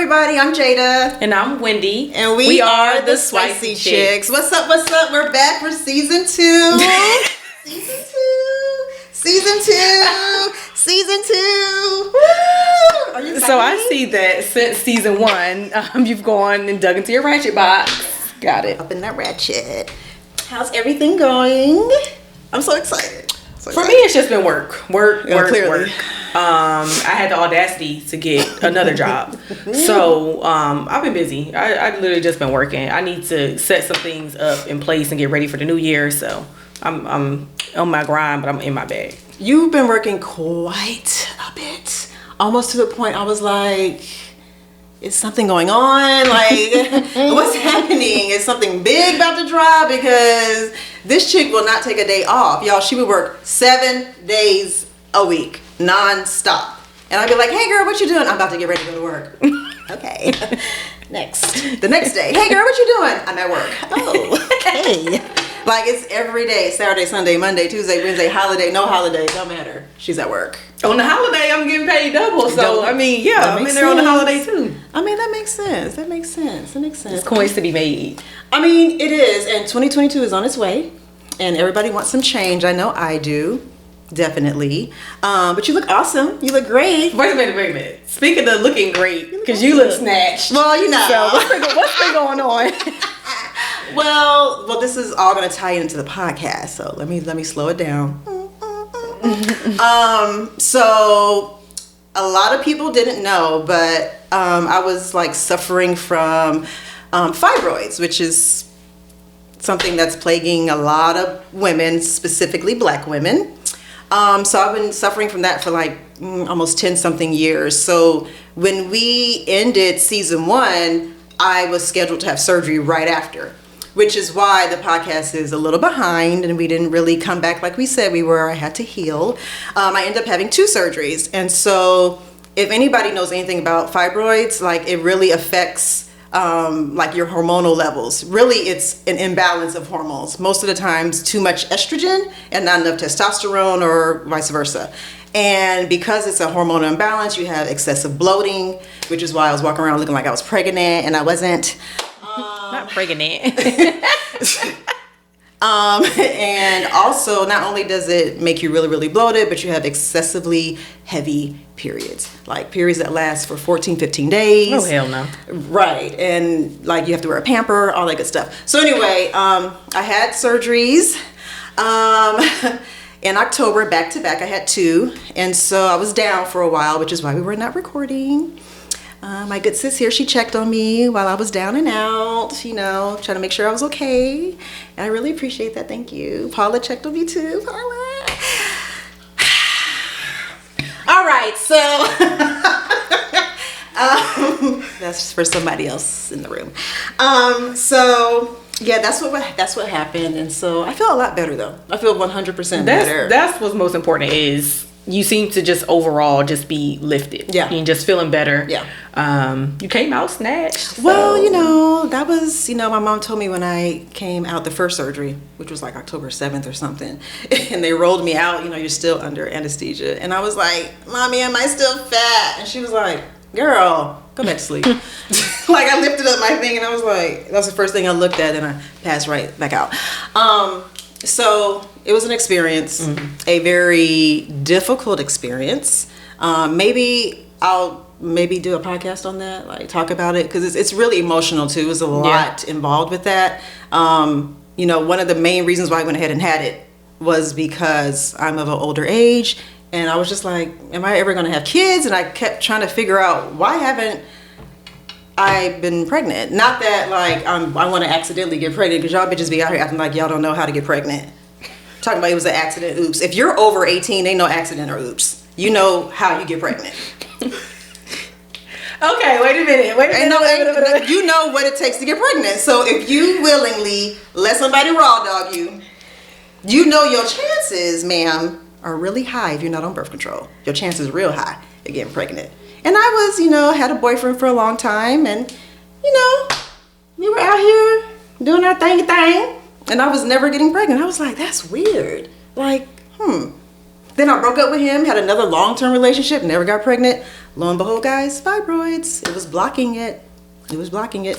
everybody. I'm Jada. And I'm Wendi. And we are the Spicy Chicks. What's up? We're back for season 2. Season 2. Woo! Are you excited? So I see that since season 1, you've gone and dug into your ratchet box. Got it. Up in that ratchet. How's everything going? I'm so excited. For me, it's just been work. Clearly. I had the audacity to get another job. So I've been busy. I literally just been working. I need to set some things up in place and get ready for the new year. So I'm on my grind, but I'm in my bag. You've been working quite a bit. Almost to the point I was like, is something going on? Like, what's happening? Is something big about to drop? Because this chick will not take a day off. Y'all, she would work 7 days a week, non-stop. And I'd be like, hey girl, what you doing? I'm about to get ready to go to work. Okay. Next. The next day, hey girl, what you doing? I'm at work. Oh, okay. Like, it's every day, Saturday, Sunday, Monday, Tuesday, Wednesday, holiday, no holiday, don't matter. She's at work. On the holiday, I'm getting paid double. So, I mean, yeah, I'm in there on the holiday too. I mean, that makes sense. There's coins to be made. I mean, it is. And 2022 is on its way. And everybody wants some change. I know I do. Definitely. But you look awesome. You look great. Wait a minute. Speaking of looking great, because you look snatched. Well, you know. So, what's been going on? Well, this is all going to tie into the podcast. So let me slow it down. So a lot of people didn't know, but I was like suffering from fibroids, which is something that's plaguing a lot of women, specifically Black women. So I've been suffering from that for like almost 10 something years. So when we ended season 1, I was scheduled to have surgery right after, which is why the podcast is a little behind and we didn't really come back like we said we were. I had to heal. I ended up having 2 surgeries. And so if anybody knows anything about fibroids, like it really affects like your hormonal levels. Really, it's an imbalance of hormones. Most of the times too much estrogen and not enough testosterone, or vice versa. And because it's a hormonal imbalance, you have excessive bloating, which is why I was walking around looking like I was pregnant, and I wasn't. Not pregnant. And also, not only does it make you really, really bloated, but you have excessively heavy periods. Like periods that last for 14, 15 days. Oh, hell no. Right. And like you have to wear a pamper, all that good stuff. So anyway, I had surgeries in October, back to back. I had 2. And so I was down for a while, which is why we were not recording. My good sis here, she checked on me while I was down and out, you know, trying to make sure I was okay. And I really appreciate that. Thank you. Paula checked on me too. Paula. All right, so that's for somebody else in the room. So yeah, that's what happened. And so I feel a lot better though. I feel 100% better. That's what's most important is you seem to just overall just be lifted. Yeah. And just feeling better. Yeah. You came out snatched. So. Well, you know, that was, you know, my mom told me when I came out the first surgery, which was like October 7th or something, and they rolled me out, you know, you're still under anesthesia. And I was like, Mommy, am I still fat? And she was like, girl, go back to sleep. Like I lifted up my thing and I was like, that was the first thing I looked at and I passed right back out. So it was an experience, a very difficult experience. Maybe I'll do a podcast on that, like talk about it, because it's really emotional too. There's a lot involved with that. You know, one of the main reasons why I went ahead and had it was because I'm of an older age, and I was just like, am I ever going to have kids? And I kept trying to figure out, why haven't I been pregnant? Not that like I want to accidentally get pregnant, because y'all bitches be out here acting like y'all don't know how to get pregnant. Talking about it was an accident, oops. If you're over 18, ain't no accident or oops. You know how you get pregnant. Okay, wait a minute. You know what it takes to get pregnant. So if you willingly let somebody raw dog you, you know your chances, ma'am, are really high if you're not on birth control. Your chances are real high of getting pregnant. And I was, you know, had a boyfriend for a long time, and, you know, we were out here doing our thing, and I was never getting pregnant. I was like, that's weird. Like, Then I broke up with him, had another long-term relationship, never got pregnant. Lo and behold, guys, fibroids. It was blocking it.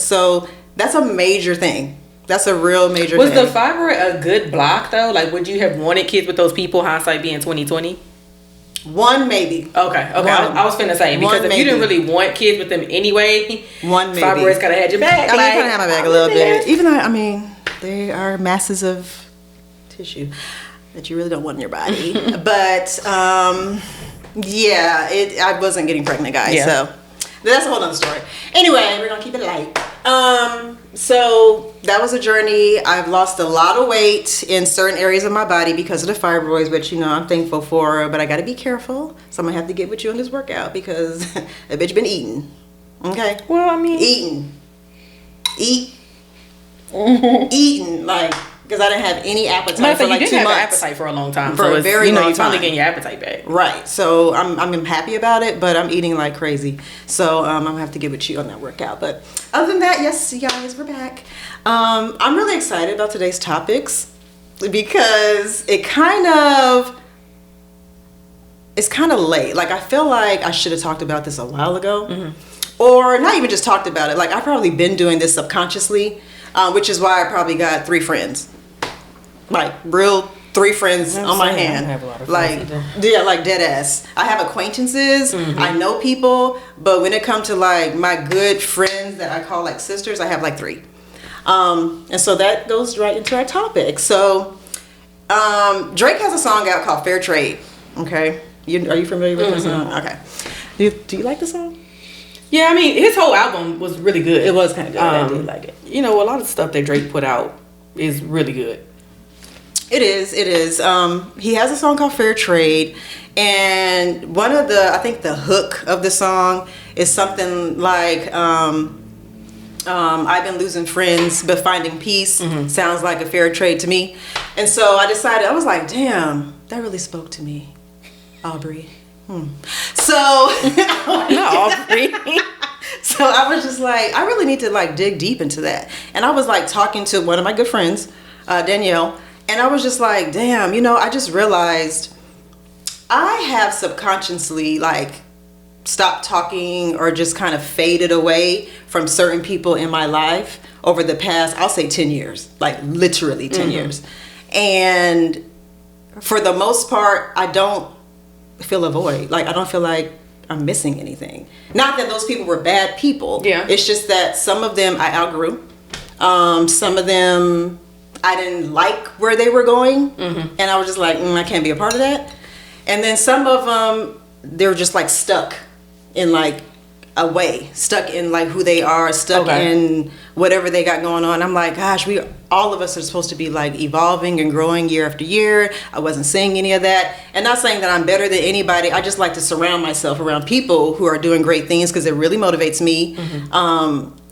So that's a major thing. That's a real major thing. Was the fibroid a good block though? Like, would you have wanted kids with those people? Hindsight being 2020. One maybe. Okay. I was finna say, because if you didn't really want kids with them anyway, one maybe. Fibroids kind of had your back. I mean, kind of had my back a little bit. Even though, I mean, they are masses of tissue that you really don't want in your body. But yeah, I wasn't getting pregnant, guys. Yeah. So that's a whole other story. Anyway, we're gonna keep it light. So that was a journey. I've lost a lot of weight in certain areas of my body because of the fibroids, which, you know, I'm thankful for, but I got to be careful. So I'm going to have to get with you on this workout because that bitch been eating. Okay? Well, I mean... Eating, like, because I didn't have any appetite for like 2 months. You didn't have an appetite for a long time. For a very long time. You're finally getting your appetite back. Right. So I'm happy about it, but I'm eating like crazy. So I'm going to have to get with you on that workout. But other than that, yes, you guys, we're back. I'm really excited about today's topics because it's kind of late. Like, I feel like I should have talked about this a while ago. Mm-hmm. Or not even just talked about it. Like, I've probably been doing this subconsciously, which is why I probably got 3 friends. Like, real 3 friends on my hand. I don't have a lot of friends either. Yeah, like dead ass. I have acquaintances. Mm-hmm. I know people, but when it comes to like my good friends that I call like sisters, I have like 3. And so that goes right into our topic. So Drake has a song out called Fair Trade. Okay, are you familiar with that song? Okay. Do you like the song? Yeah, I mean, his whole album was really good. It was kind of good. I did like it. You know, a lot of stuff that Drake put out is really good. It is. He has a song called Fair Trade, and one of I think the hook of the song is something like, I've been losing friends, but finding peace sounds like a fair trade to me. And so I decided, I was like, damn, that really spoke to me, Aubrey. So, not Aubrey. So I was just like, I really need to like dig deep into that. And I was like talking to one of my good friends, Danielle, and I was just like, damn, you know, I just realized I have subconsciously like stopped talking or just kind of faded away from certain people in my life over the past, I'll say 10 years, like literally 10 years. And for the most part, I don't feel a void. Like, I don't feel like I'm missing anything. Not that those people were bad people. Yeah. It's just that some of them I outgrew. Some of them I didn't like where they were going. And I was just like, I can't be a part of that. And then some of them, they were just like stuck in like a way, stuck in like who they are, stuck in whatever they got going on. I'm like, gosh, all of us are supposed to be like evolving and growing year after year. I wasn't saying any of that, and not saying that I'm better than anybody. I just like to surround myself around people who are doing great things because it really motivates me.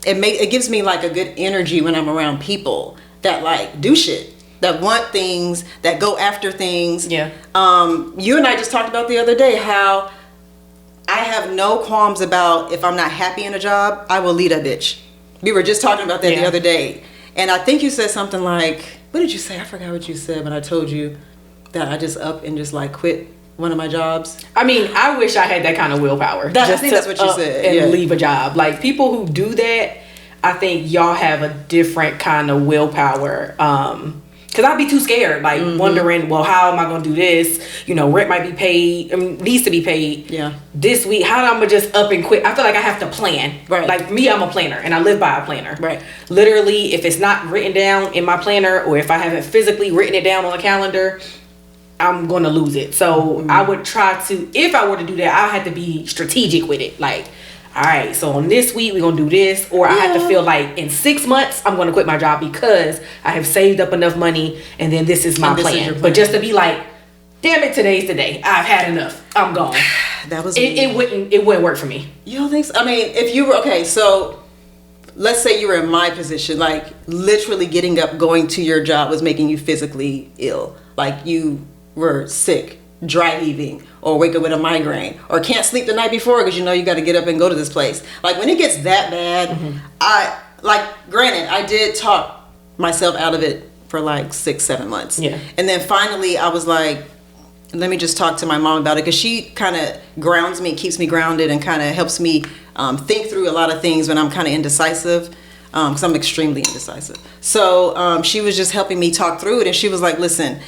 It gives me like a good energy when I'm around people that like do shit, that want things, that go after things. Yeah. You and I just talked about the other day how I have no qualms about if I'm not happy in a job, I will leave that bitch. We were just talking about that the other day. And I think you said something like, what did you say? I forgot what you said when I told you that I just up and just like quit one of my jobs. I mean, I wish I had that kind of willpower. I think that's what you said. And leave a job. Like, people who do that, I think y'all have a different kind of willpower. Because I'd be too scared, like wondering, well, how am I going to do this? You know, rent might be paid, needs to be paid this week. How am I going to just up and quit? I feel like I have to plan. Right. Like, me, I'm a planner, and I live by a planner. Right. Literally, if it's not written down in my planner, or if I haven't physically written it down on a calendar, I'm going to lose it. So I would try to, if I were to do that, I had to be strategic with it. Like, all right, so on this week, we're going to do this. Or I have to feel like in 6 months, I'm going to quit my job because I have saved up enough money and then this is my plan. But just to be like, damn it, today's the day. I've had enough. I'm gone. That was it wouldn't work for me. You don't think so? I mean, if you were, okay, so let's say you were in my position, like literally getting up, going to your job was making you physically ill. Like you were sick, dry heaving, or wake up with a migraine, or can't sleep the night before because you know you got to get up and go to this place. Like when it gets that bad, granted, I did talk myself out of it for like 6-7 months. Yeah. And then finally I was like, let me just talk to my mom about it, because she kind of grounds me, keeps me grounded, and kind of helps me think through a lot of things when I'm kind of indecisive, because I'm extremely indecisive. So she was just helping me talk through it, and she was like, listen,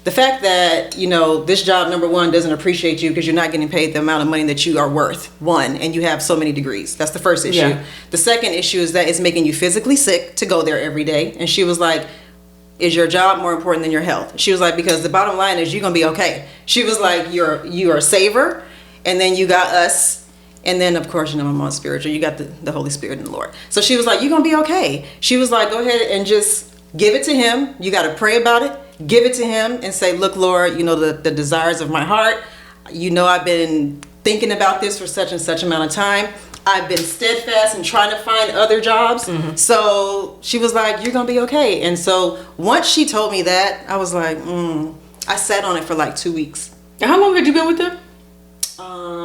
the fact that, you know, this job, number one, doesn't appreciate you because you're not getting paid the amount of money that you are worth, one, and you have so many degrees. That's the first issue. Yeah. The second issue is that it's making you physically sick to go there every day. And she was like, is your job more important than your health? She was like, because the bottom line is you're going to be okay. She was like, you are a saver, and then you got us, and then, of course, you know, my mom's spiritual. You got the Holy Spirit and the Lord. So she was like, you're going to be okay. She was like, go ahead and just give it to him. You got to pray about it. Give it to him and say, look, Lord, you know, the desires of my heart. You know, I've been thinking about this for such and such amount of time. I've been steadfast in trying to find other jobs. Mm-hmm. So she was like, you're going to be okay. And so once she told me that, I was like, I sat on it for like 2 weeks. And how long had you been with them?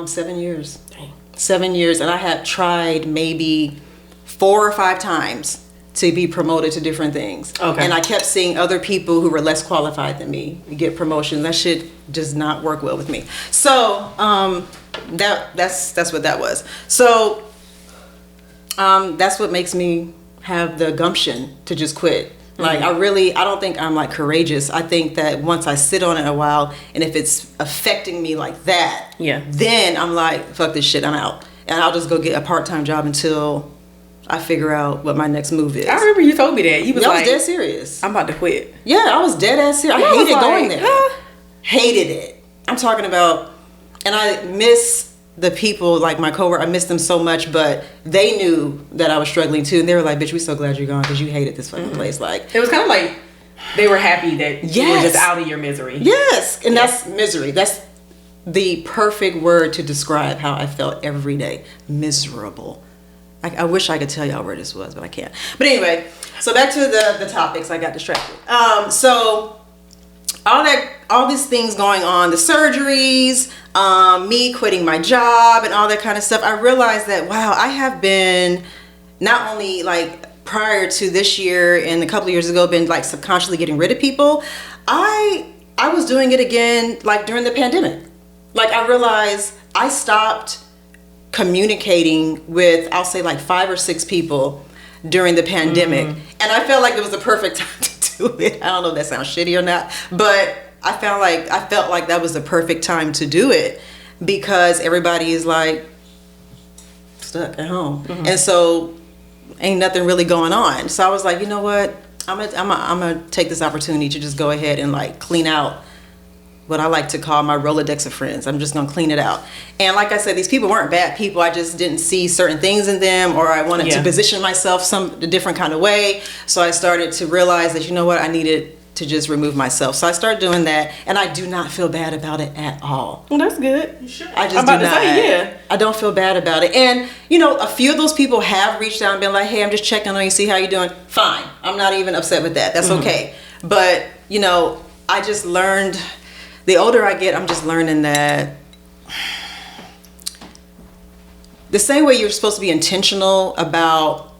7 years. Dang. 7 years. And I had tried maybe 4 or 5 times to be promoted to different things. Okay. And I kept seeing other people who were less qualified than me get promotions. That shit does not work well with me. So that's what that was. So that's what makes me have the gumption to just quit. Like, I don't think I'm like courageous. I think that once I sit on it a while, and if it's affecting me like that, then I'm like, fuck this shit, I'm out. And I'll just go get a part-time job until I figure out what my next move is. I remember you told me that. You was I like, was dead serious. I'm about to quit. Yeah, I was dead ass serious. I hated going there. Hated it. I'm talking about, and I miss the people, like my coworker. I miss them so much, but they knew that I was struggling too, and they were like, "Bitch, we so glad you're gone because you hated this fucking place." Like, it was kind of like they were happy that you were just out of your misery. Yes, and that's misery. That's the perfect word to describe how I felt every day. Miserable. I wish I could tell y'all where this was, but I can't. But anyway, so back to the topics. I got distracted. So all these things going on, the surgeries, me quitting my job and all that kind of stuff. I realized that, wow, I have been not only like prior to this year and a couple of years ago, been like subconsciously getting rid of people. I was doing it again, like during the pandemic. Like, I realized I stopped communicating with, I'll say, like 5 or 6 people during the pandemic, and I felt like it was the perfect time to do it. I don't know if that sounds shitty or not, but I felt like that was the perfect time to do it because everybody is like stuck at home, and so ain't nothing really going on. So I was like, you know what, I'm gonna take this opportunity to just go ahead and like clean out what I like to call my Rolodex of friends. I'm just gonna clean it out. And like I said, these people weren't bad people. I just didn't see certain things in them, or I wanted to position myself a different kind of way. So I started to realize that, you know what, I needed to just remove myself. So I started doing that, and I do not feel bad about it at all. Well, that's good. You should. I just do not. I don't feel bad about it. And you know, a few of those people have reached out and been like, hey, I'm just checking on you, see how you're doing. Fine. I'm not even upset with that. That's okay. But you know, I just learned, the older I get, I'm just learning that the same way you're supposed to be intentional about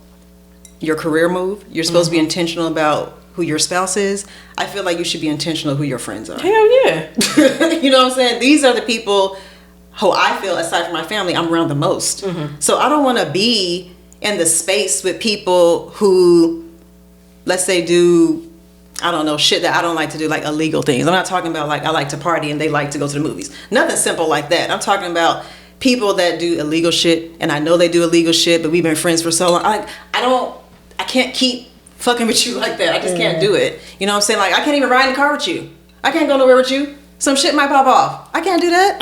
your career move, you're supposed to be intentional about who your spouse is. I feel like you should be intentional who your friends are. Hell yeah. You know what I'm saying? These are the people who I feel, aside from my family, I'm around the most. So I don't want to be in the space with people who, let's say, do, I don't know, shit that I don't like to do, like illegal things. I'm not talking about like I like to party and they like to go to the movies. Nothing simple like that. I'm talking about people that do illegal shit, and I know they do illegal shit, but we've been friends for so long. I can't keep fucking with you like that. I just can't do it. You know what I'm saying? Like, I can't even ride in the car with you. I can't go nowhere with you. Some shit might pop off. I can't do that.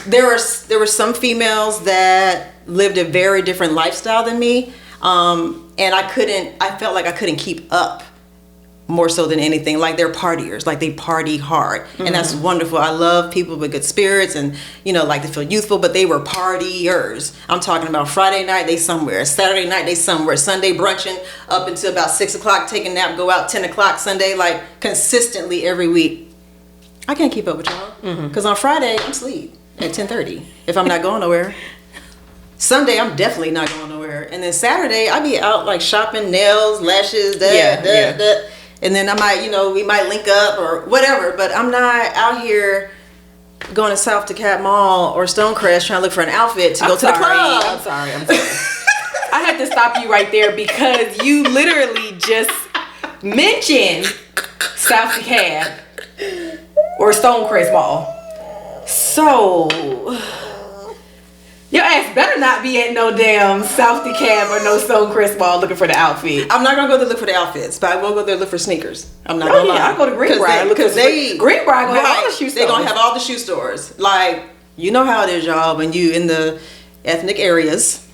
There were some females that lived a very different lifestyle than me. And I felt like I couldn't keep up more so than anything. Like, they're partiers, like they party hard. And that's wonderful. I love people with good spirits and, you know, like, they feel youthful, but they were partiers. I'm talking about Friday night, they somewhere. Saturday night, they somewhere. Sunday brunching up until about 6 o'clock, take a nap, go out 10 o'clock Sunday, like consistently every week. I can't keep up with y'all. Because on Friday, I'm asleep at 10:30 if I'm not going nowhere. Sunday, I'm definitely not going nowhere. And then Saturday, I be out like shopping, nails, lashes, And then I might, we might link up or whatever. But I'm not out here going to South DeKalb Mall or Stonecrest trying to look for an outfit to go to the club. I'm sorry. I had to stop you right there because you literally just mentioned South DeKalb or Stonecrest Mall. So your ass better not be at no damn South DeKalb or no Stonecrest Mall looking for the outfit. I'm not gonna go there look for the outfits, but I will go there look for sneakers. I'm not gonna lie. I go to Greenbrier because Greenbrier gonna have all the shoe stores. They're gonna have all the shoe stores. Like, you know how it is, y'all, when you in the ethnic areas.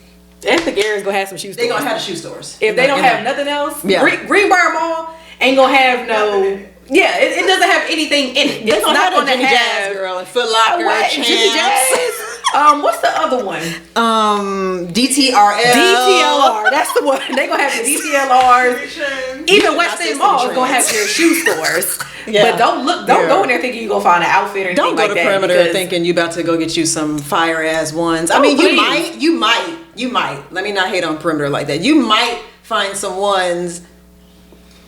Ethnic areas gonna have some shoe stores. They're gonna have the shoe stores. If they don't have nothing else, Greenbrier Mall ain't gonna have no. Yeah, it doesn't have anything in it. It's not gonna have Jimmy Jazz, girl, and Foot Locker, Jimmy Jazz. What's the other one? DTRL. DTLR. That's the one. They gonna have the DTLRs. Even West End Mall is gonna have their shoe stores. Yeah. But don't go in there thinking you gonna find an outfit or anything like that. Don't go to Perimeter thinking you about to go get you some fire ass ones. I mean, you might. Let me not hate on Perimeter like that. You might find some ones.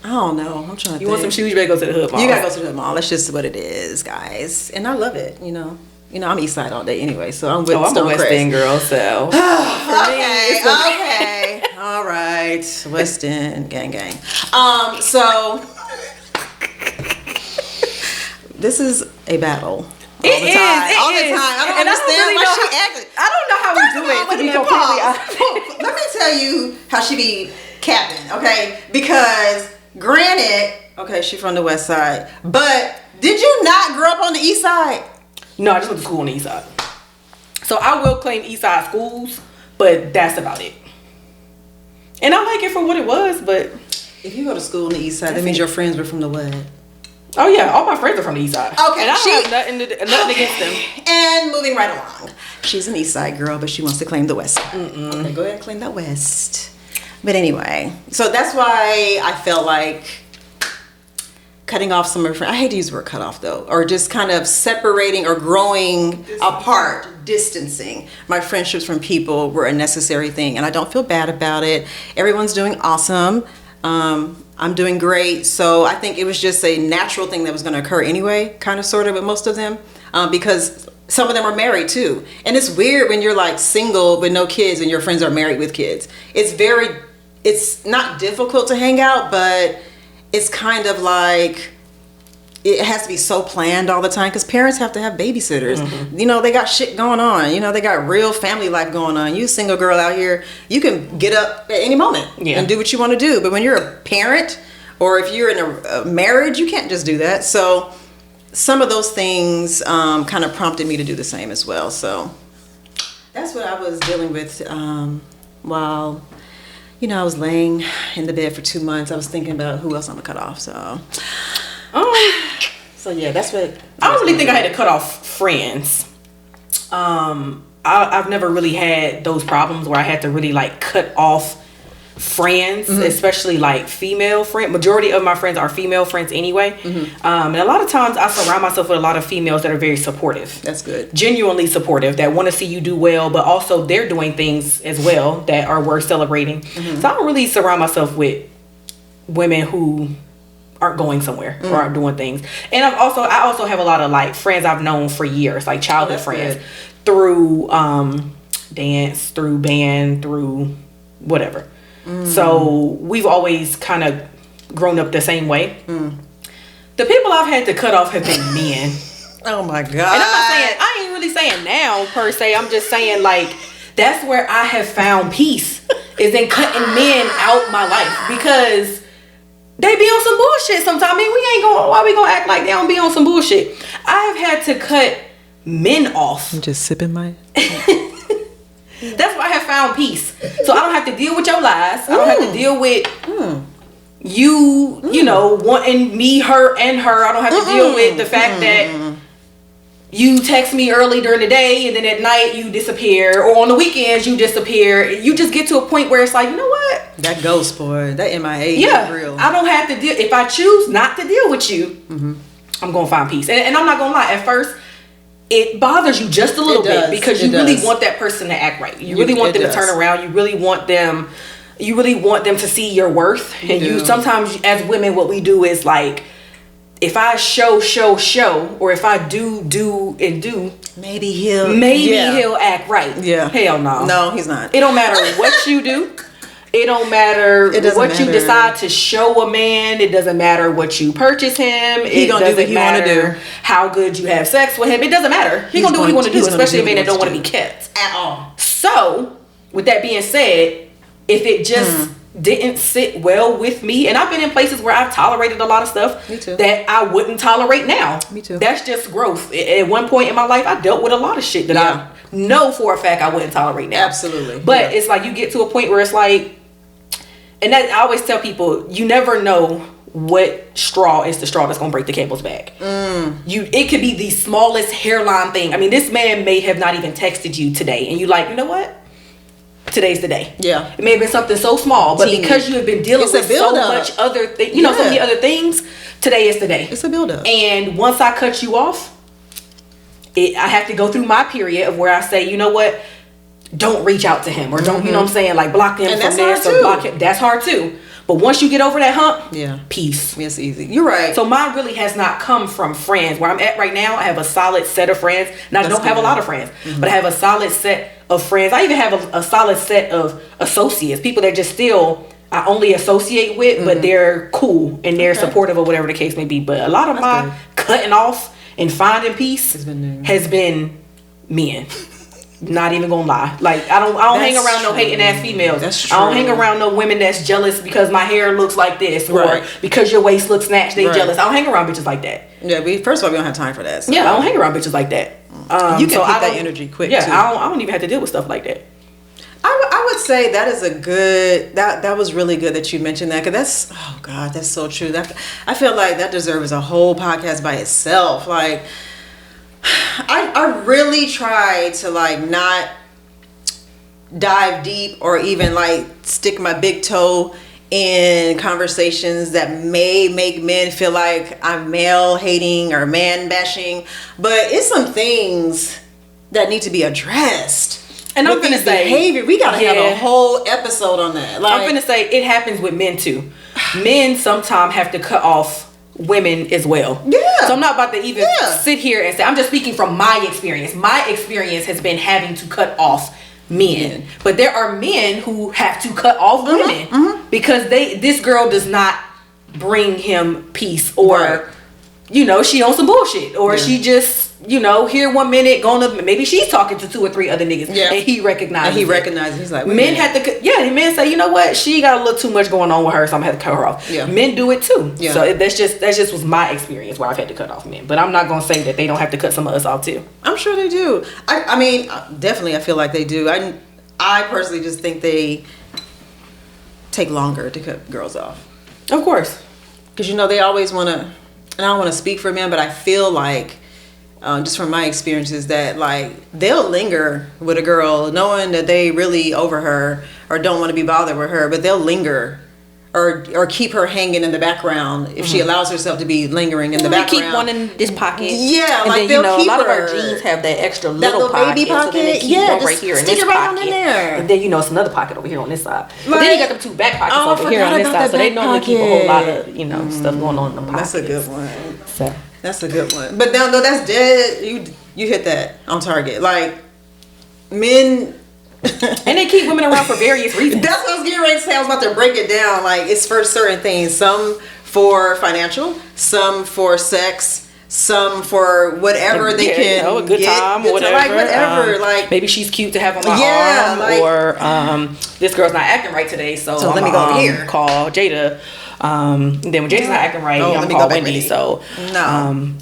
I don't know. I'm trying to think. You want some shoes? You better go to the Hood Mall. You gotta go to the mall. That's just what it is, guys. And I love it. I'm East Side all day anyway, so I'm with I'm a West End girl, so. Okay. All right. West End, gang. So this is a battle. All the time. I don't understand why she acting. I don't know how we do it. To be completely honest. Let me tell you how she be capping, okay? Because granted, okay, she from the West Side, but did you not grow up on the East Side? No, I just went to school on the East Side. So I will claim East Side schools, but that's about it. And I like it for what it was, but if you go to school on the East Side, that means your friends were from the West. Oh yeah, all my friends are from the East Side. Okay, and I don't have nothing against them. And moving right along, she's an East Side girl, but she wants to claim the West Side. Okay, go ahead and claim that West. But anyway, so that's why I felt like cutting off some of her friends. I hate to use the word cut off though, or just kind of separating or growing apart, distancing my friendships from people were a necessary thing, and I don't feel bad about it. Everyone's doing awesome. I'm doing great. So I think it was just a natural thing that was going to occur anyway, kind of sort of with most of them, because some of them are married too. And it's weird when you're like single with no kids and your friends are married with kids. It's not difficult to hang out, but it's kind of like it has to be so planned all the time because parents have to have babysitters. Mm-hmm. They got shit going on. They got real family life going on. You single girl out here, you can get up at any moment and do what you want to do. But when you're a parent or if you're in a marriage, you can't just do that. So some of those things kind of prompted me to do the same as well. So that's what I was dealing with while I was laying in the bed for 2 months. I was thinking about who else I'm gonna cut off. So yeah, that's what. I don't really think I had to cut off friends. I've never really had those problems where I had to really like cut off friends, especially like female friends. Majority of my friends are female friends anyway. And a lot of times I surround myself with a lot of females that are very supportive. That's good. Genuinely supportive, that want to see you do well, but also they're doing things as well that are worth celebrating. So I don't really surround myself with women who aren't going somewhere or aren't doing things. And I also have a lot of like friends I've known for years, like childhood friends, through dance, through band, through whatever. So we've always kind of grown up the same way. The people I've had to cut off have been men. Oh my God. And I ain't really saying now per se. I'm just saying like that's where I have found peace is in cutting men out my life because they be on some bullshit sometimes. I mean, why we gonna act like they don't be on some bullshit? I've had to cut men off. I'm just sipping my... That's why I have found peace. So I don't have to deal with your lies. I don't have to deal with you, wanting me, her, and her. I don't have to deal with the fact that you text me early during the day and then at night you disappear, or on the weekends you disappear. You just get to a point where it's like, you know what? That ghost, boy. That MIA is real. I don't have to deal. If I choose not to deal with you, I'm going to find peace. And I'm not going to lie. At first, it bothers you just a little bit because you really want that person to act right. You really want them to turn around. You really want them you really want them to see your worth. And you sometimes as women, what we do is like, if I show, or if I do, maybe he'll act right. Yeah. Hell no. No, he's not. It don't matter what you do. It don't matter what you decide to show a man. It doesn't matter what you purchase him. He gonna do what he want to do. How good you have sex with him. It doesn't matter. He's gonna do what he want to do, especially a man that don't want to be kept at all. So, with that being said, if it just didn't sit well with me, and I've been in places where I've tolerated a lot of stuff that I wouldn't tolerate now. Me too. That's just growth. At one point in my life, I dealt with a lot of shit that I know for a fact I wouldn't tolerate now. Absolutely. But it's like you get to a point where it's like, and that I always tell people, you never know what straw is the straw that's gonna break the camel's back. It could be the smallest hairline thing. I mean, this man may have not even texted you today, and you like, you know what? Today's the day. Yeah. It may have been something so small, but because you have been dealing with so much other things, so many other things, today is the day. It's a build-up. And once I cut you off, I have to go through my period of where I say, you know what? Don't reach out to him, or don't, you know what I'm saying? Like, block him from there. So block him. That's hard too. But once you get over that hump, peace. It's easy. You're right. So mine really has not come from friends. Where I'm at right now, I have a solid set of friends. And I don't have a lot of friends, but I have a solid set of friends. I even have a solid set of associates, people that just still I only associate with, but they're cool and they're supportive or whatever the case may be. But a lot of my cutting off and finding peace has been men. Not even gonna lie. Like I don't hang around no hating ass females. That's true. I don't hang around no women that's jealous because my hair looks like this or because your waist looks snatched. They jealous. I don't hang around bitches like that. Yeah, first of all, we don't have time for that. So. Yeah, I don't hang around bitches like that. You can get that energy quick. Yeah, too. I don't even have to deal with stuff like that. I would say that is a good. That was really good that you mentioned that, because that's so true. I feel like that deserves a whole podcast by itself. Like. I really try to like not dive deep or even like stick my big toe in conversations that may make men feel like I'm male hating or man bashing, but it's some things that need to be addressed. And I'm gonna say behavior. We gotta have a whole episode on that. Like, I'm gonna say it happens with men too. Men sometimes have to cut off women as well. Yeah. So I'm not about to even sit here and say, I'm just speaking from my experience. My experience has been having to cut off men. But there are men who have to cut off women because this girl does not bring him peace, or she on some bullshit, or she just here 1 minute maybe she's talking to 2 or 3 other niggas and he recognizes he's like, men have to men say, you know what, she got a little too much going on with her, so I'm gonna have to cut her off. Men do it too. So that's just was my experience where I've had to cut off men, but I'm not gonna say that they don't have to cut some of us off too. I'm sure they do. I mean definitely I feel like they do. I personally just think they take longer to cut girls off, of course, because they always want to, and I don't want to speak for men, but I feel like just from my experiences that like they'll linger with a girl knowing that they really over her or don't want to be bothered with her, but they'll linger or keep her hanging in the background if she allows herself to be lingering in the background. Keep one in this pocket. Yeah, and like then, they'll keep a lot her. of our jeans have that extra little baby pocket. So then they keep one right here in this pocket. In there. And then it's another pocket over here on this side. But then you got them 2 back pockets over here on this side. So they normally keep a whole lot of stuff going on in the pockets. That's a good one. So. That's a good one. But no, that's dead. You hit that on target. Like men. And they keep women around for various reasons. That's what I was getting ready to say. I was about to break it down. Like it's for certain things. Some for financial, some for sex, some for whatever they can. A good time, whatever. Like whatever. Like maybe she's cute to have on my arm, or this girl's not acting right today, so let me go over here. Call Jada. Then when Jada's not acting right, I'm call Wendi. So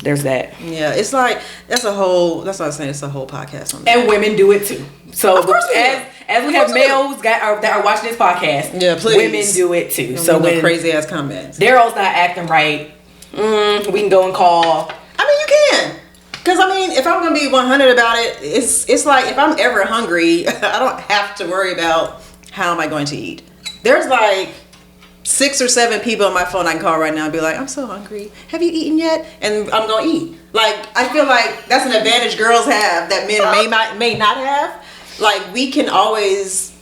there's that. Yeah, it's like that's what I was saying. It's a whole podcast on that. And women do it too. So of course as we have males that are watching this podcast, please. Women do it too. So when crazy ass comments, Daryl's not acting right, we can go and call. I mean, you can. Because if I'm gonna be 100 about it, it's like if I'm ever hungry, I don't have to worry about how am I going to eat. There's like 6 or 7 people on my phone I can call right now and be like, I'm so hungry. Have you eaten yet? And I'm gonna eat. Like I feel like that's an advantage girls have that men may not have. Like we can always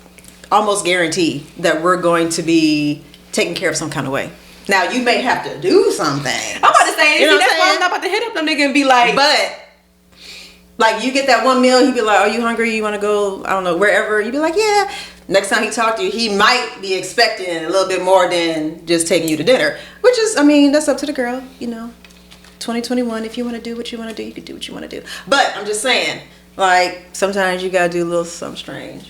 almost guarantee that we're going to be taken care of some kind of way. Now, you may have to do something. I'm about to say, that's why I'm not about to hit up them nigga and be like... But, like, you get that one meal, he'd be like, are you hungry? You want to go, I don't know, wherever? You'd be like, yeah. Next time he talked to you, he might be expecting a little bit more than just taking you to dinner. Which is, I mean, that's up to the girl, 2021, if you want to do what you want to do, you can do what you want to do. But, I'm just saying, like, sometimes you got to do a little something strange.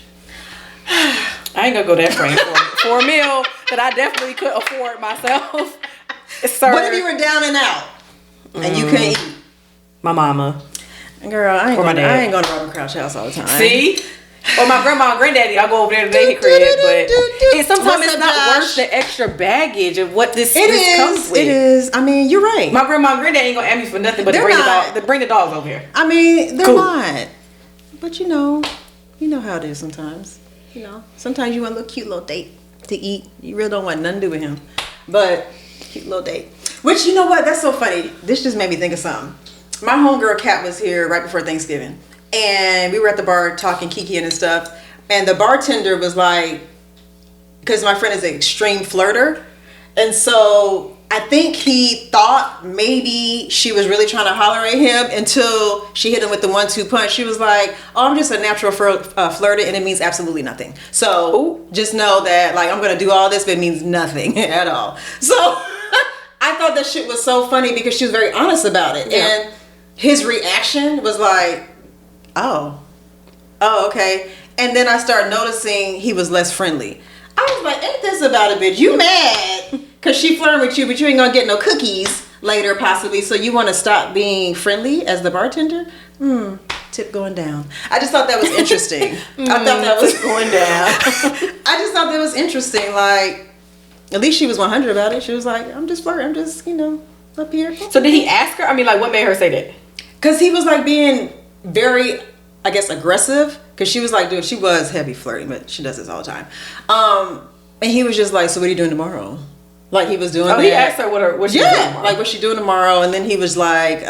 I ain't gonna go that strange for a meal that I definitely could afford myself. Sir. What if you were down and out and you couldn't eat? My mama. Girl, I ain't going to Robin Crouch house all the time. See? Or my grandma and granddaddy, I go over there to their crib, but sometimes it's not worth the extra baggage of what this comes with. It is. I mean, you're right. My grandma and granddaddy ain't gonna ask me for nothing but to bring the dogs over here. I mean, they're not. But you know how it is sometimes. Sometimes you want a little cute little date to eat. You really don't want nothing to do with him. But cute little date. Which, you know what? That's so funny. This just made me think of something. My homegirl Kat was here right before Thanksgiving. And we were at the bar talking Kiki and stuff. And the bartender was like, because my friend is an extreme flirter. And so I think he thought maybe she was really trying to holler at him until she hit him with the 1-2 punch. She was like, oh, I'm just a natural flirter, and it means absolutely nothing. So just know that, like, I'm going to do all this, but it means nothing at all. So I thought that shit was so funny because she was very honest about it. Yeah. And his reaction was like, oh, okay. And then I started noticing he was less friendly. I was like, ain't this about a bitch? You mad because she flirting with you, but you ain't gonna get no cookies later possibly, so you want to stop being friendly as the bartender? Tip going down. I just thought that was interesting. I thought that was going down. I just thought that was interesting. Like, at least she was 100 about it. She was like, I'm just flirting. I'm just, up here. So did he ask her? I mean, like, what made her say that? Because he was like being very, I guess, aggressive. Because she was like, dude, she was heavy flirting, but she does this all the time. And he was just like, so what are you doing tomorrow? Like, he was doing that. He asked her what she doing tomorrow. Like, what's she doing tomorrow? And then he was like,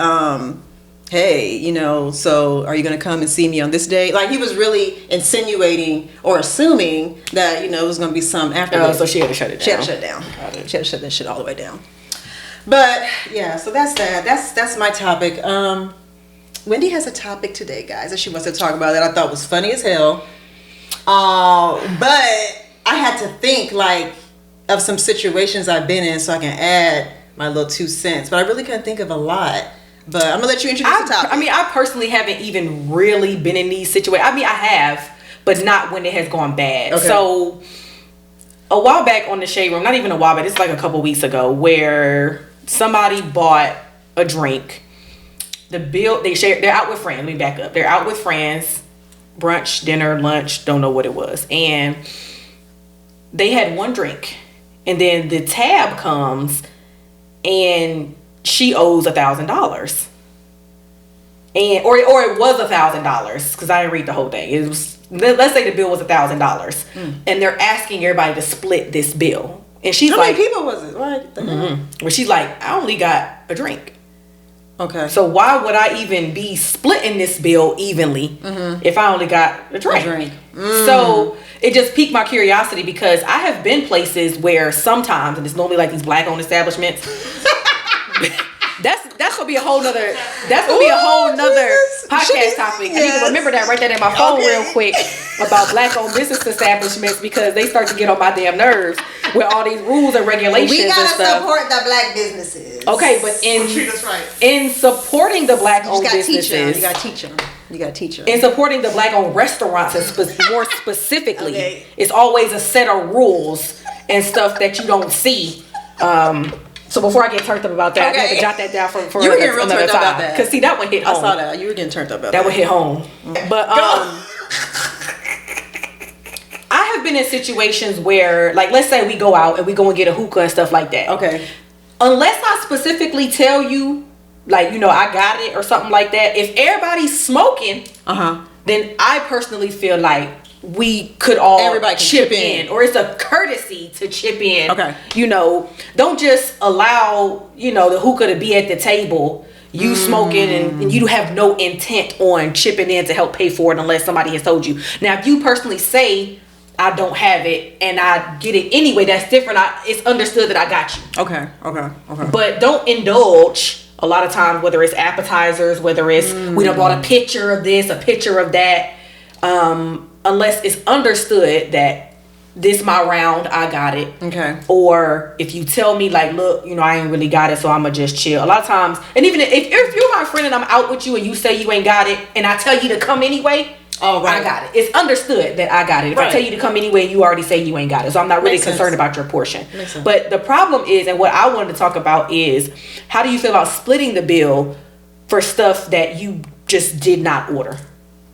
hey, so are you going to come and see me on this day? Like, he was really insinuating or assuming that, it was going to be some after. Oh, so she had to shut it down. She had to shut it down. She had to shut that shit all the way down. But, yeah, so that's that. That's my topic. Wendi has a topic today, guys, that she wants to talk about that I thought was funny as hell. But I had to think, like, of some situations I've been in so I can add my little 2 cents. But I really couldn't think of a lot. But I'm going to let you introduce the topic. I mean, I personally haven't even really been in these situations. I mean, I have, but not when it has gone bad. Okay. So, a while back on the Shade Room, not even a while back, it's like a couple weeks ago, where somebody bought a drink. The bill, they're out with friends. Let me back up. They're out with friends, brunch, dinner, lunch, don't know what it was. And they had one drink. And then the tab comes and she owes $1,000. And or it was $1,000 because I didn't read the whole thing. It was, let's say the bill was $1,000. And they're asking everybody to split this bill. And she's like, how many people was it? What? Well, she's like, I only got a drink. Okay. So why would I even be splitting this bill evenly if I only got a drink? So it just piqued my curiosity because I have been places where sometimes, and it's normally like these black-owned establishments. That's gonna be a whole nother. That's gonna be a whole nother podcast topic. I need to remember that. Write that in my phone real quick about black-owned business establishments because they start to get on my damn nerves with all these rules and regulations. We gotta and stuff. support the black businesses. Okay, but in supporting the black-owned businesses, you gotta teach them. You gotta teach them. In supporting the black-owned restaurants, and more specifically, it's always a set of rules and stuff that you don't see. So before I get turned up about that, I had to jot that down for you were getting real turned up about that. Because see, that one hit home. I saw that. You were getting turned up about that. That one hit home. But I have been in situations where, like, let's say we go out and we go and get a hookah and stuff like that. Okay. Unless I specifically tell you, like, I got it or something like that. If everybody's smoking, then I personally feel like we could all chip in, or it's a courtesy to chip in. Okay. Don't just allow, the hookah to be at the table, you smoking and you have no intent on chipping in to help pay for it unless somebody has told you. Now, if you personally say, I don't have it and I get it anyway, that's different. It's understood that I got you. Okay. But don't indulge a lot of times, whether it's appetizers, whether it's we done bought a picture of this, a picture of that, unless it's understood that this my round, I got it. Okay. Or if you tell me like, look, I ain't really got it, so I'ma just chill. A lot of times, and even if you're my friend and I'm out with you and you say you ain't got it and I tell you to come anyway, oh, right. I got it. It's understood that I got it. If I tell you to come anyway, you already say you ain't got it. So I'm not really concerned about your portion. But the problem is, and what I wanted to talk about is, how do you feel about splitting the bill for stuff that you just did not order?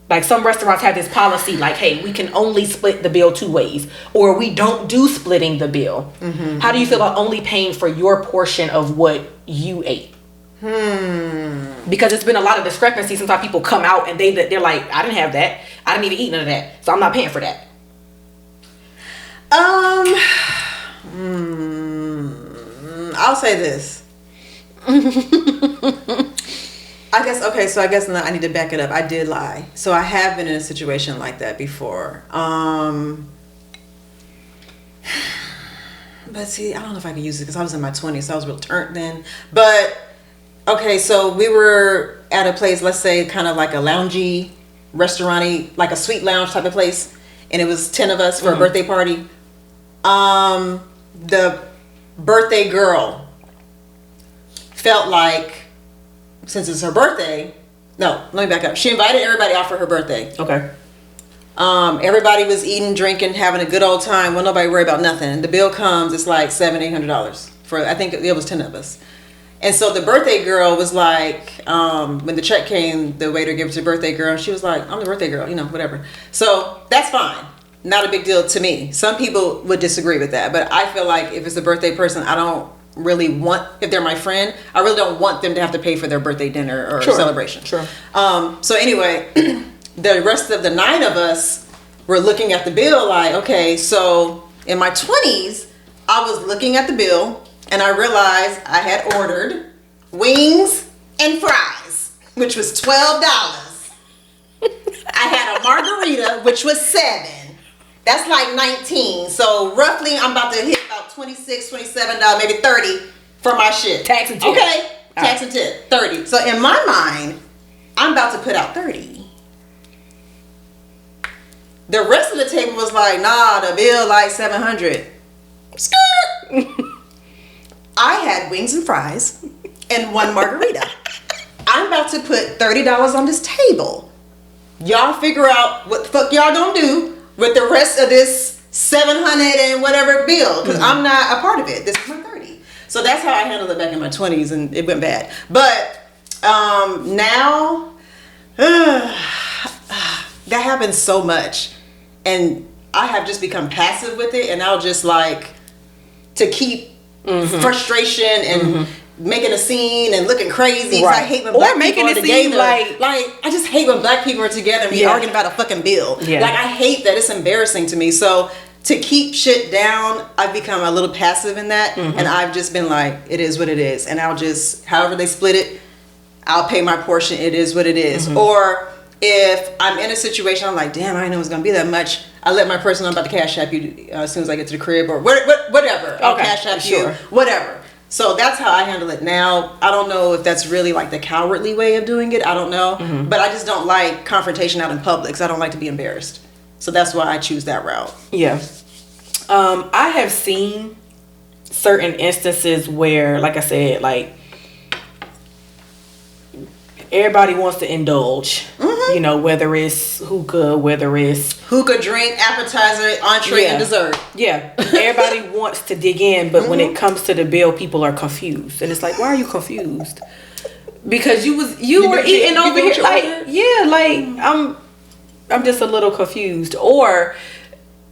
Like some restaurants have this policy like, hey, we can only split the bill 2 ways, or we don't do splitting the bill. Mm-hmm. How do you feel about only paying for your portion of what you ate? Because it's been a lot of discrepancy. Sometimes people come out and they're like, I didn't have that. I didn't even eat none of that, so I'm not paying for that. I'll say this. I guess I need to back it up. I did lie. So I have been in a situation like that before. But see, I don't know if I can use it because I was in my 20s, so I was real turnt then. But okay, so we were at a place, let's say kind of like a loungy, restaurant-y, like a sweet lounge type of place, and it was 10 of us for a birthday party. The birthday girl felt like, since it's her birthday, no, let me back up. She invited everybody out for her birthday. Okay. Everybody was eating, drinking, having a good old time. Well, nobody worry about nothing. The bill comes, it's like $700-800 for, I think it was 10 of us. And so the birthday girl was like, when the check came, the waiter gave it to the birthday girl, and she was like, I'm the birthday girl, whatever. So that's fine. Not a big deal to me. Some people would disagree with that, but I feel like if it's a birthday person, I don't really want, if they're my friend, I really don't want them to have to pay for their birthday dinner or celebration. Sure. So anyway, the rest of the 9 of us were looking at the bill like, okay, so in my 20s, I was looking at the bill and I realized I had ordered wings and fries, which was $12. I had a margarita, which was $7. That's like 19. So roughly I'm about to hit about $26, $27, maybe $30 for my shit. Tax and tip. Okay, tax and tip, $30. So in my mind, I'm about to put out $30. The rest of the table was like, nah, the bill like $700. Skirt. I had wings and fries and 1 margarita. I'm about to put $30 on this table. Y'all figure out what the fuck y'all gonna do with the rest of this $700 and whatever bill, because I'm not a part of it. This is my $30. So that's how I handled it back in my 20s, and it went bad. But now, that happens so much, and I have just become passive with it, and I'll just like to keep frustration and making a scene and looking crazy. Right. I hate when black people are together. Like I just hate when black people are together and be arguing about a fucking bill. Yeah. Like I hate that. It's embarrassing to me. So to keep shit down, I've become a little passive in that, and I've just been like, it is what it is, and I'll just, however they split it, I'll pay my portion. It is what it is. Or if I'm in a situation, I'm like, damn, I didn't know it was gonna be that much. I let my person know I'm about to cash app you as soon as I get to the crib, or whatever. I'll cash app you, whatever. So that's how I handle it now. I don't know if that's really like the cowardly way of doing it. I don't know. But I just don't like confrontation out in public, because I don't like to be embarrassed. So that's why I choose that route. Yeah. I have seen certain instances where, like I said, like everybody wants to indulge. You know, whether it's hookah, drink, appetizer, entree, and dessert. Yeah. Everybody wants to dig in, but when it comes to the bill, people are confused. And it's like, why are you confused? Because you were eating over here. Like, I'm just a little confused. Or,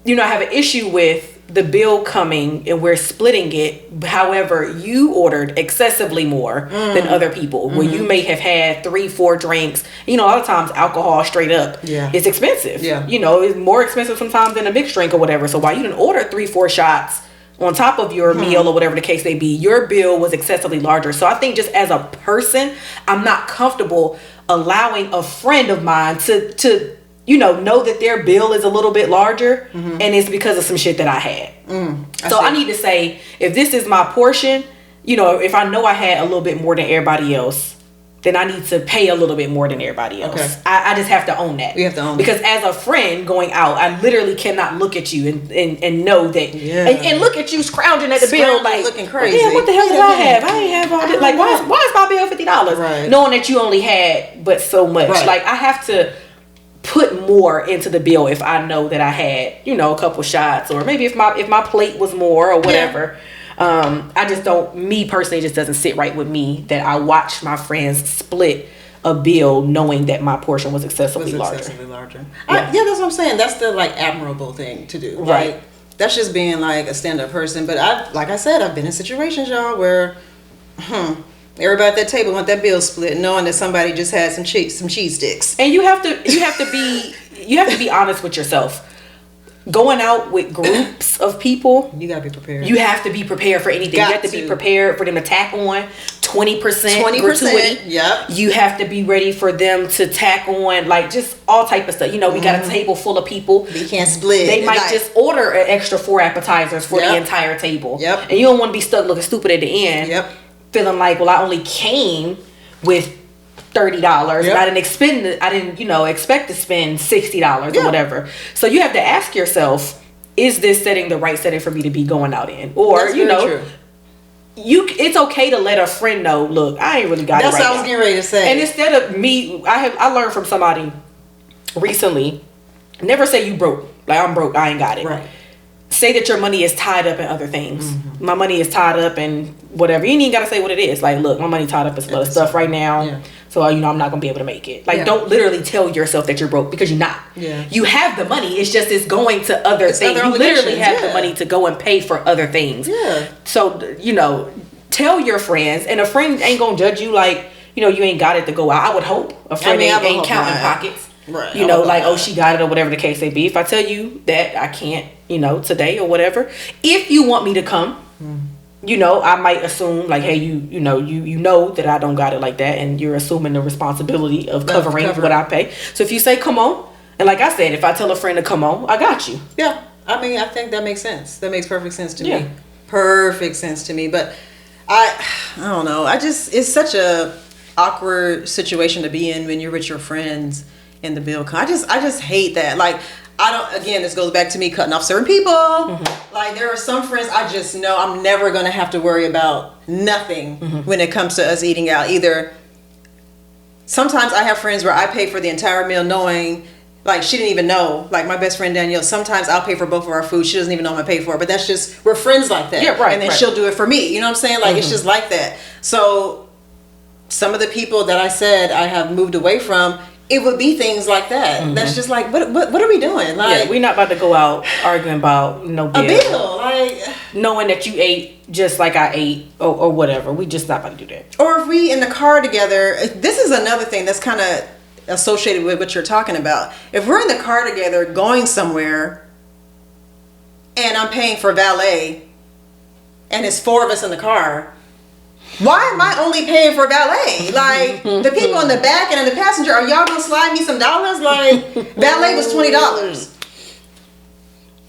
I have an issue with the bill coming and we're splitting it. However, you ordered excessively more than other people. When you may have had 3-4 drinks. A lot of times alcohol straight up is expensive. Yeah. It's more expensive sometimes than a mixed drink or whatever. So while you didn't order 3-4 shots on top of your meal or whatever the case may be, your bill was excessively larger. So I think just as a person, I'm not comfortable allowing a friend of mine to know that their bill is a little bit larger, and it's because of some shit that I had. I need to say, if this is my portion, if I know I had a little bit more than everybody else, then I need to pay a little bit more than everybody else. Okay. I just have to own that. You have to own because as a friend going out, I literally cannot look at you and know that and look at you scrounging at the bill like looking crazy. Yeah, what the hell did I have? I ain't have all this. Like why is my bill $50? Right. Knowing that you only had but so much. Right. Like I have to put more into the bill if I know that I had, a couple shots, or maybe if my plate was more or whatever. I just don't, me personally, it just doesn't sit right with me that I watch my friends split a bill knowing that my portion was excessively larger. Yeah. That's what I'm saying. That's the admirable thing to do. Right. That's just being like a stand-up person. But like I said, I've been in situations, y'all, where everybody at that table want that bill split, knowing that somebody just had some cheese sticks. And you have to be honest with yourself. Going out with groups of people, you gotta be prepared. You have to be prepared for anything. You have to be prepared for them to tack on 20% gratuity. Yep. You have to be ready for them to tack on just all type of stuff. We got a table full of people. We can't split. They might just order an extra 4 appetizers for the entire table. Yep. And you don't want to be stuck looking stupid at the end. Yep. Feeling like, well, I only came with $30. Yep. I didn't expect to spend $60 or whatever. So you have to ask yourself, is this the right setting for me to be going out in? Or That's true. It's okay to let a friend know, look, I ain't really got it right now. That's what I was getting ready to say. And instead of me, I learned from somebody recently, never say you broke. Like, I'm broke, I ain't got it. Right. Say that your money is tied up in other things. My money is tied up in whatever. You ain't even got to say what it is. Like, look, my money tied up in some other stuff right now. Yeah. So, I'm not going to be able to make it. Like, don't literally tell yourself that you're broke, because you're not. Yeah. You have the money. It's just going to other things. You literally have the money to go and pay for other things. Yeah. So, tell your friends. And a friend ain't going to judge you like, you ain't got it to go out. I would hope a friend ain't counting pockets. Right. Oh, she got it or whatever the case may be. If I tell you that I can't, today or whatever, if you want me to come, I might assume like, hey, you know that I don't got it like that, and you're assuming the responsibility of covering what I pay. So if you say come on, and like I said, if I tell a friend to come on, I got you. Yeah, I think that makes sense. That makes perfect sense to me. Perfect sense to me. But I don't know. It's such a awkward situation to be in when you're with your friends and the bill. I just hate that. Like, again, this goes back to me cutting off certain people. Like, there are some friends I just know I'm never going to have to worry about nothing when it comes to us eating out. Either, sometimes I have friends where I pay for the entire meal knowing, like, she didn't even know. Like, my best friend Danielle, sometimes I'll pay for both of our food. She doesn't even know I'm going to pay for it. But that's just, we're friends like that. Yeah, right. And then she'll do it for me. You know what I'm saying? Like, it's just like that. So, some of the people that I said I have moved away from, it would be things like that. That's just like, what are we doing? Like, we're not about to go out arguing about no bill. A bill, like, knowing that you ate just like I ate or whatever. We just not about to do that. Or if we in the car together, this is another thing that's kind of associated with what you're talking about. If we're in the car together going somewhere, and I'm paying for valet, and it's 4 of us in the car, why am I only paying for valet? Like, the people in the back and in the passenger, are y'all gonna slide me some dollars? Like, valet was $20.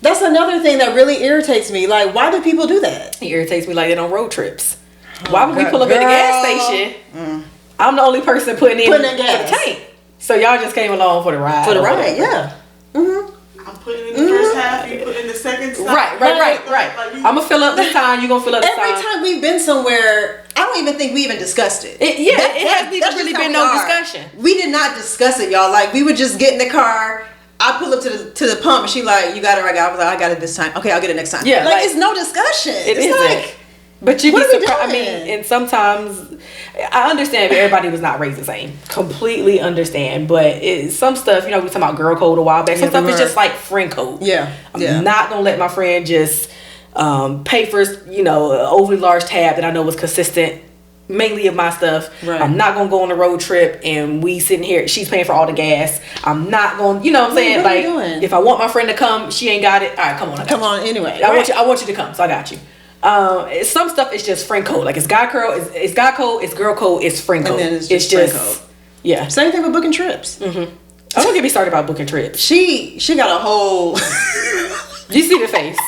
That's another thing that really irritates me. Like, why do people do that? It irritates me like that on road trips. Why would we pull up at the gas station? I'm the only person putting in gas for the tank. So y'all just came along for the ride. For the ride, yeah. I'm putting in the first half, you put in the second side. Right. I'm going to fill up this time, you're going to fill up this time. Every time we've been somewhere, I don't even think we even discussed it. It hasn't even really been no discussion. We did not discuss it, y'all. Like, we would just get in the car. I pull up to the pump, and she like, you got it right now. I was like, I got it this time. Okay, I'll get it next time. Yeah, like it's no discussion. It's like, but you be surprised. I mean, and sometimes I understand if everybody was not raised the same. Completely understand. But some stuff, we were talking about girl code a while back. Some stuff is just like friend code. Yeah. I'm not gonna let my friend just pay for an overly large tab that I know was consistent, mainly of my stuff. Right. I'm not gonna go on a road trip and we sitting here, she's paying for all the gas. I'm not going, you know what I'm saying? What are you doing? If I want my friend to come, she ain't got it. All right, come on. Come on anyway. I want you to come, so I got you. Some stuff is just friend code. Like, it's guy code, it's girl code, it's friend code. And then it's just friend code. Yeah. Same thing with booking trips. Oh, don't get me started about booking trips. She got a whole. You see the face.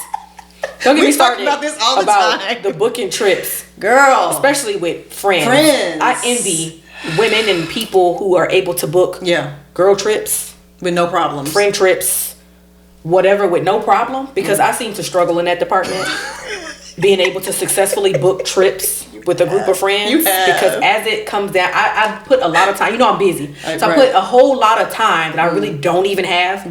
Don't get me started about this all the time. the booking trips, girl, especially with friends. I envy women and people who are able to book girl trips with no problems, friend trips, whatever, with no problem. Because I seem to struggle in that department, being able to successfully book trips with a group of friends. Because as it comes down, I put a lot of time. You know, I'm busy, so I put a whole lot of time that I really don't even have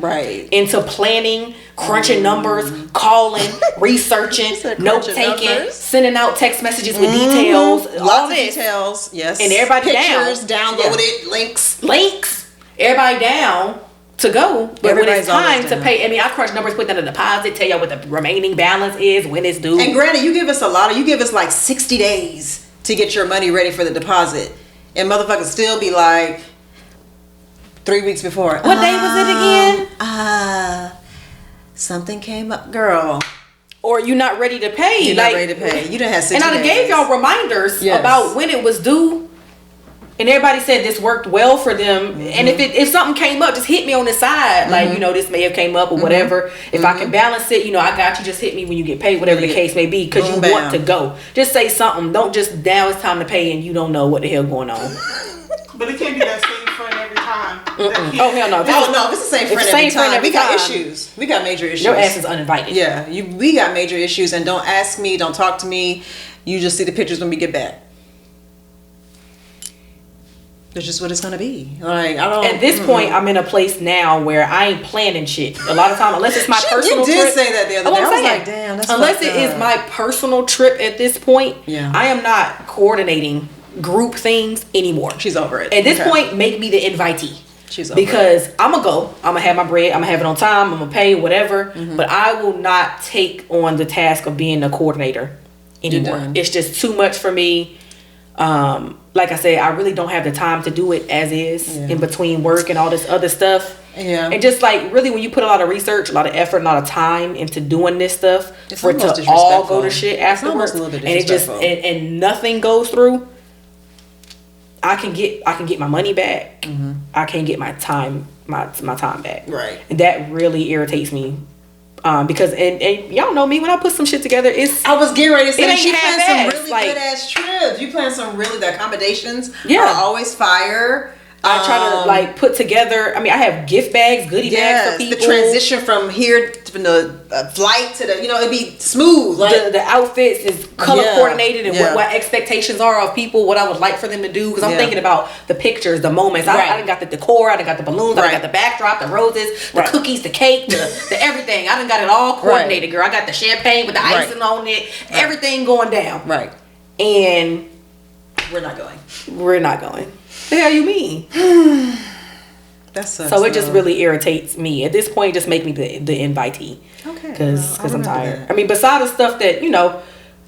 into planning, crunching numbers, calling, researching, note taking, sending out text messages with details, lots all of this. details, yes, and everybody pictures downloaded, links, everybody down to go. But when it's time to pay, I mean, I crunch numbers, put down a deposit, tell y'all what the remaining balance is, when it's due. And granted, you give us you give us like 60 days to get your money ready for the deposit, and motherfuckers still be like 3 weeks before. What day was it again? Something came up, girl. Or you not ready to pay. You're not ready to pay. You didn't have 60 days. And I gave y'all reminders about when it was due. And everybody said this worked well for them. And if something came up, just hit me on the side. Like, you know, this may have came up or whatever. If I can balance it, you know, I got you. Just hit me when you get paid, whatever the case may be. Because you want to go. Just say something. Don't just, now it's time to pay and you don't know what the hell going on. But it can't be that same friend every time. Oh, hell no. If it's the same friend every time. We got issues. We got major issues. Your ass is uninvited. Yeah. We got major issues. And don't ask me. Don't talk to me. You just see the pictures when we get back. That's just what it's gonna be. Like, I don't. At this point, I'm in a place now where I ain't planning shit. A lot of time, unless it's my personal trip. You did say that the other day. I was like, damn, that's unless it is my personal trip at this point, I am not coordinating group things anymore. She's over it. At this point, make me the invitee. She's over because I'm gonna go. I'm gonna have my bread. I'm gonna have it on time. I'm gonna pay whatever. But I will not take on the task of being a coordinator anymore. It's just too much for me. Like I said, I really don't have the time to do it as is in between work and all this other stuff. Yeah. And just like really when you put a lot of research, a lot of effort, a lot of time into doing this stuff, it's for it to all go to shit afterwards, and it just and nothing goes through, I can get my money back. I can't get my time back. Right. And that really irritates me. Because and y'all know me, when I put some shit together, I was getting ready to say she planned some really good ass trips. You plan some really, the accommodations are always fire. I try to like put together. I mean, I have gift bags, goodie bags for people. The transition from here from the flight to the, you know, it'd be smooth. Like the outfits is color coordinated and what expectations are of people, what I would like for them to do. Because I'm thinking about the pictures, the moments. I done got the decor, I done got the balloons, I done got the backdrop, the roses, the cookies, the cake, the everything. I done got it all coordinated, girl. I got the champagne with the icing on it, everything going down. Right. And we're not going. We're not going. The hell you mean? That sucks. So it just really irritates me. At this point, just make me the invitee. Okay. Because I'm tired. That. I mean, besides the stuff that, you know,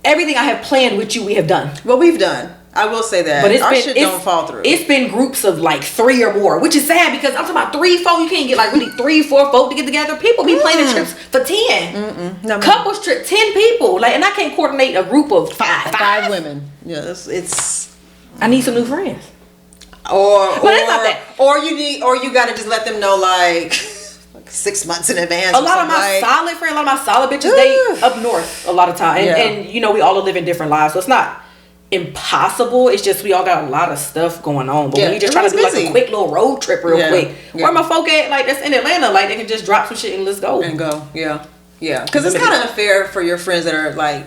everything I have planned with you, we have done. Well, we've done. I will say that. But our shit don't fall through. It's been groups of like 3 or more, which is sad because I'm talking about 3, 4. You can't get like really 3, 4 folk to get together. People be planning trips for 10. No, couples trip, 10 people. Like, and I can't coordinate a group of 5 women. Yeah, it's. I need some new friends. Or you gotta just let them know like 6 months in advance. A lot of my solid friends, a lot of my solid bitches, they up north a lot of time, and you know we all live in different lives, so it's not impossible. It's just we all got a lot of stuff going on, but when we just try to do like a quick little road trip real quick. Where my folk at? Like that's in Atlanta, like they can just drop some shit and let's go and go. Yeah, because it's kind of unfair for your friends that are like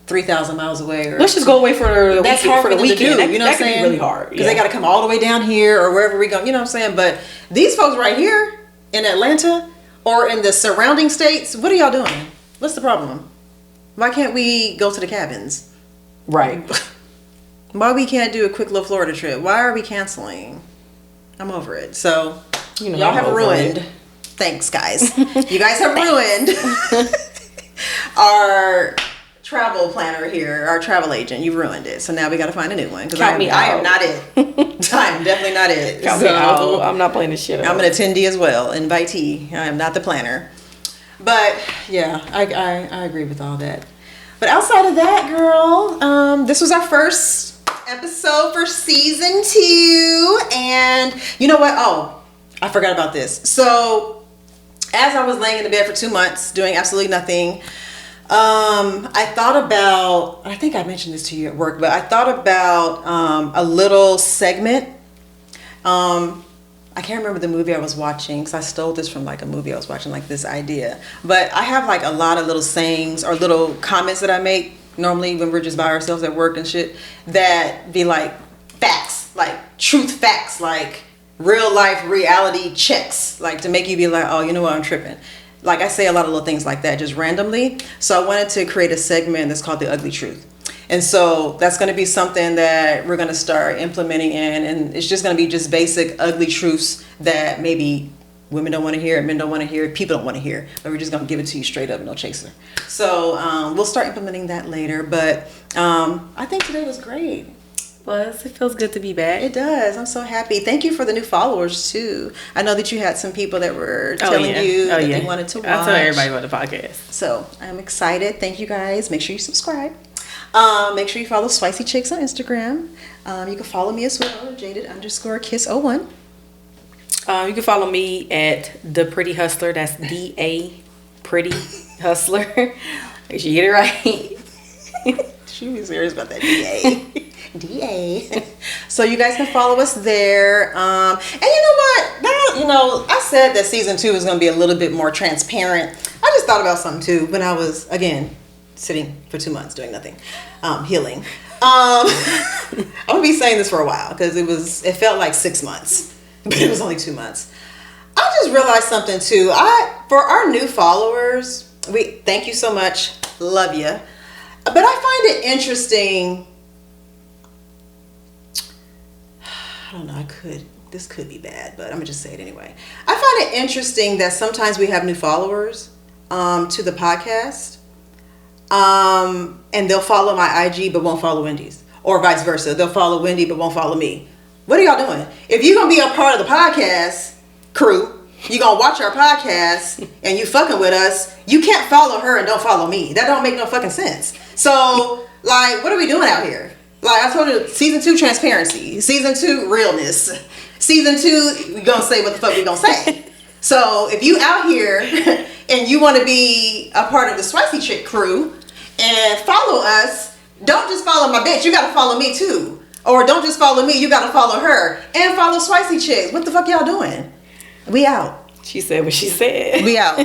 3,000 miles away. Or let's just go away for the weekend. For the weekend. You know what I'm saying? That can be really hard. Because they got to come all the way down here or wherever we go. You know what I'm saying? But these folks right here in Atlanta or in the surrounding states, what are y'all doing? What's the problem? Why can't we go to the cabins? Right. Why we can't do a quick little Florida trip? Why are we canceling? I'm over it. So, you know, y'all have ruined. Thanks, guys. You guys have ruined our travel planner here, our travel agent. You've ruined it. So now we got to find a new one because I am not it. I am definitely not it. Count me out. I'm not playing this shit. I'm an attendee as well, invitee. I am not the planner. But yeah, I agree with all that. But outside of that, girl, this was our first episode for season 2, and you know what? Oh, I forgot about this. So, as I was laying in the bed for 2 months doing absolutely nothing, I thought about, I think I mentioned this to you at work, but I thought about a little segment. I can't remember the movie I was watching because I stole this from like a movie I was watching, like this idea. But I have like a lot of little sayings or little comments that I make normally when we're just by ourselves at work and shit that be like facts, like truth facts, like real life reality checks, like to make you be like, oh, you know what, I'm tripping. Like I say a lot of little things like that just randomly. So I wanted to create a segment that's called The Ugly Truth. And so that's going to be something that we're going to start implementing in, and it's just going to be just basic ugly truths that maybe women don't want to hear, men don't want to hear, people don't want to hear, but we're just going to give it to you straight up, no chaser. So we'll start implementing that later, but I think today was great. Plus, it feels good to be back. It does. I'm so happy. Thank you for the new followers too. I know that you had some people that were telling you that they wanted to watch. I'll tell everybody about the podcast. So I'm excited. Thank you guys. Make sure you subscribe. Make sure you follow Spicy Chicks on Instagram. You can follow me as well, Jada_Kiss01. You can follow me at The Pretty Hustler. That's DA Pretty Hustler. Make sure you get it right. She was serious about that DA. DA. So you guys can follow us there. And you know what? Now, I said that season 2 was going to be a little bit more transparent. I just thought about something too when I was, again, sitting for 2 months doing nothing, healing. I'm gonna be saying this for a while because it felt like 6 months, but it was only 2 months. I just realized something too. For our new followers, we thank you so much, love you. But I find it interesting. I don't know. This could be bad, but I'm gonna just say it anyway. I find it interesting that sometimes we have new followers to the podcast. And they'll follow my IG but won't follow Wendy's, or vice versa. They'll follow Wendy but won't follow me. What are y'all doing? If you're gonna be a part of the podcast crew, you're gonna watch our podcast and you fucking with us, you can't follow her and don't follow me. That don't make no fucking sense. So like, what are we doing out here? Like I told you, season 2 transparency, season 2 realness, season 2 we gonna say what the fuck we gonna say. So if you out here and you want to be a part of the Spicy Chick crew and follow us, don't just follow my bitch, you gotta follow me too. Or don't just follow me, you gotta follow her and follow Spicy Chicks. What the fuck y'all doing? We out. She said what she said. We out.